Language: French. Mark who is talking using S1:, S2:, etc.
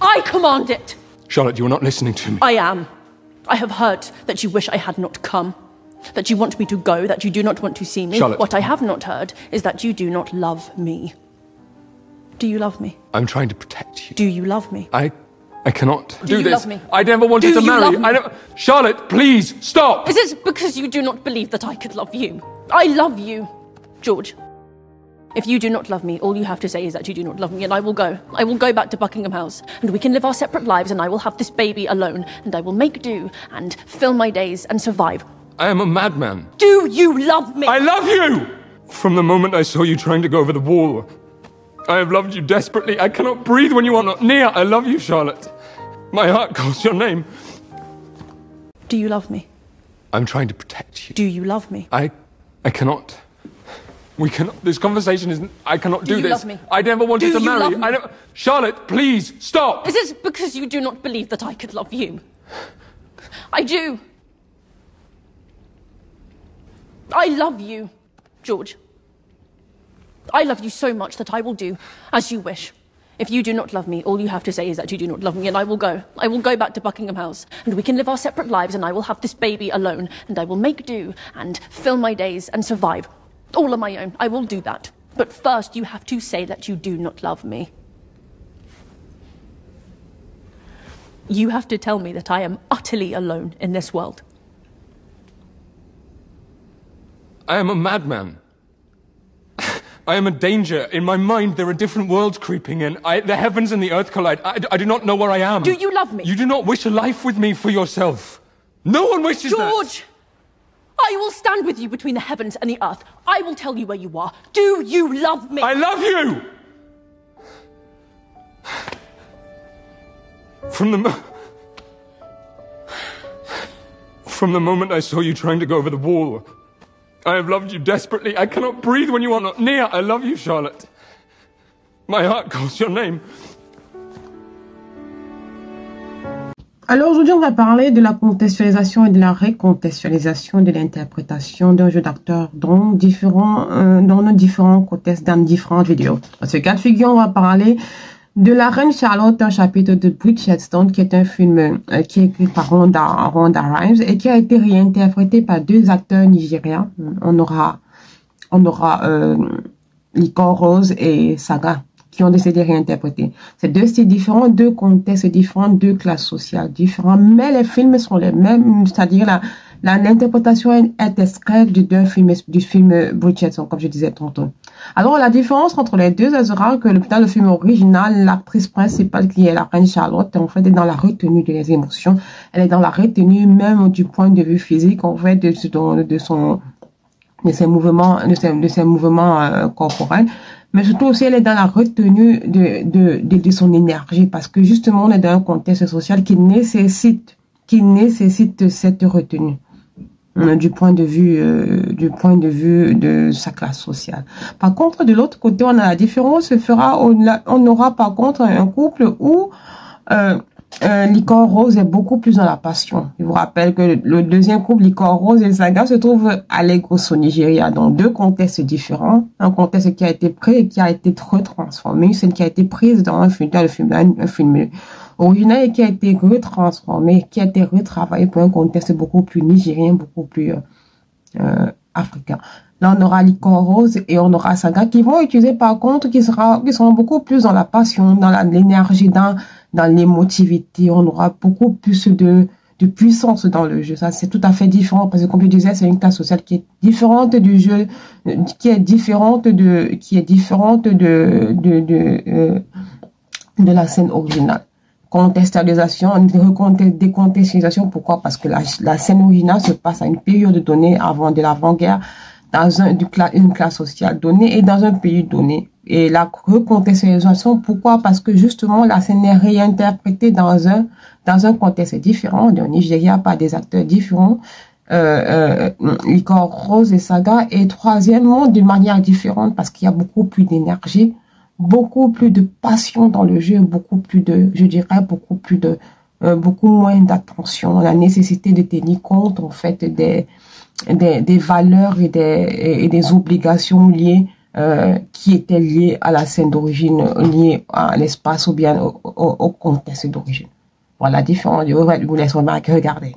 S1: I command it.
S2: Charlotte, you are not listening to me.
S1: I am. I have heard that you wish I had not come. That you want me to go, that you do not want to see me.
S2: Charlotte.
S1: What I have not heard is that you do not love me. Do you love me?
S2: I'm trying to protect you.
S1: Do you love me?
S2: I cannot do
S1: you
S2: this.
S1: love me?
S2: I never wanted
S1: Do
S2: to
S1: you
S2: marry.
S1: love me?
S2: I never... Charlotte, please, stop!
S1: Is it because you do not believe that I could love you? I love you, George. If you do not love me, all you have to say is that you do not love me, and I will go. I will go back to Buckingham House, and we can live our separate lives, and I will have this baby alone, and I will make do, and fill my days, and survive.
S2: I am a madman.
S1: Do you love me?
S2: I love you! From the moment I saw you trying to go over the wall, I have loved you desperately. I cannot breathe when you are not near. I love you, Charlotte. My heart calls your name.
S1: Do you love me?
S2: I'm trying to protect you.
S1: Do you love me?
S2: I cannot. We cannot. This conversation isn't. I cannot do
S1: you
S2: this.
S1: love me?
S2: I never wanted
S1: Do
S2: to
S1: you
S2: marry.
S1: love me?
S2: I never. Charlotte, please stop.
S1: Is it because you do not believe that I could love you? I do. I love you, George. I love you so much that I will do as you wish. If you do not love me, all you have to say is that you do not love me, and I will go. I will go back to Buckingham House, and we can live our separate lives, and I will have this baby alone, and I will make do, and fill my days, and survive. All on my own. I will do that. But first, you have to say that you do not love me. You have to tell me that I am utterly alone in this world.
S2: I am a madman. I am a danger. In my mind, there are different worlds creeping in. The heavens and the earth collide. I do not know where I am.
S1: Do you love me?
S2: You do not wish a life with me for yourself. No one wishes that.
S1: George! I will stand with you between the heavens and the earth. I will tell you where you are. Do you love me?
S2: I love you! From the moment I saw you trying to go over the wall, I have loved you desperately. I cannot breathe when you are not near. I love you, Charlotte. My heart calls your name.
S3: Alors aujourd'hui, on va parler de la contextualisation et de la recontextualisation de l'interprétation d'un jeu d'acteurs dans nos différents contextes, dans différentes vidéos. Dans ce cas de figure, on va parler de La Reine Charlotte, un chapitre de Bridgerton, qui est un film qui est écrit par Rhonda Rhimes et qui a été réinterprété par deux acteurs nigériens. On aura Liko Rose et Saga, qui ont décidé de réinterpréter. C'est deux styles différents, deux contextes différents, deux classes sociales différentes, mais les films sont les mêmes, c'est-à-dire l'interprétation est extraite du film Bridgerton, comme je disais tantôt. Alors, la différence entre les deux, elle sera que dans le film original, l'actrice principale, qui est la reine Charlotte, en fait, est dans la retenue des émotions. Elle est dans la retenue même du point de vue physique, en fait, de ses mouvements corporels. Mais surtout aussi, elle est dans la retenue de son énergie, parce que justement, on est dans un contexte social qui nécessite cette retenue du point de vue de sa classe sociale. Par contre, de l'autre côté, on a la différence on aura par contre un couple où Liko Rose est beaucoup plus dans la passion. Je vous rappelle que le deuxième couple, Liko Rose et Saga, se trouve à Lagos au Nigeria, dans deux contextes différents. Un contexte qui a été pris et qui a été retransformé. Une scène qui a été prise dans un film original et qui a été retransformé, qui a été retravaillé pour un contexte beaucoup plus nigérien, beaucoup plus africain. Là, on aura Liko Rose et on aura Saga qui vont utiliser par contre, qui seront beaucoup plus dans la passion, dans l'énergie, dans l'émotivité. On aura beaucoup plus de puissance dans le jeu. Ça, c'est tout à fait différent parce que, comme je disais, c'est une classe sociale qui est différente du jeu, qui est différente de la scène originale. Contextualisation, décontextualisation. Pourquoi? Parce que la scène originale se passe à une période donnée de l'avant-guerre, dans une classe sociale donnée et dans un pays donné. Et la recontextualisation, pourquoi? Parce que justement, la scène est réinterprétée dans un contexte différent, au Nigeria, par des acteurs différents, Liko Rose et Saga, et troisièmement, d'une manière différente, parce qu'il y a beaucoup plus d'énergie, beaucoup plus de passion dans le jeu, beaucoup moins d'attention, la nécessité de tenir compte, en fait, des valeurs et des obligations liées qui était liée à la scène d'origine, liée à l'espace ou bien au contexte d'origine. Voilà, différent. Je vous laisse remarquer, regardez.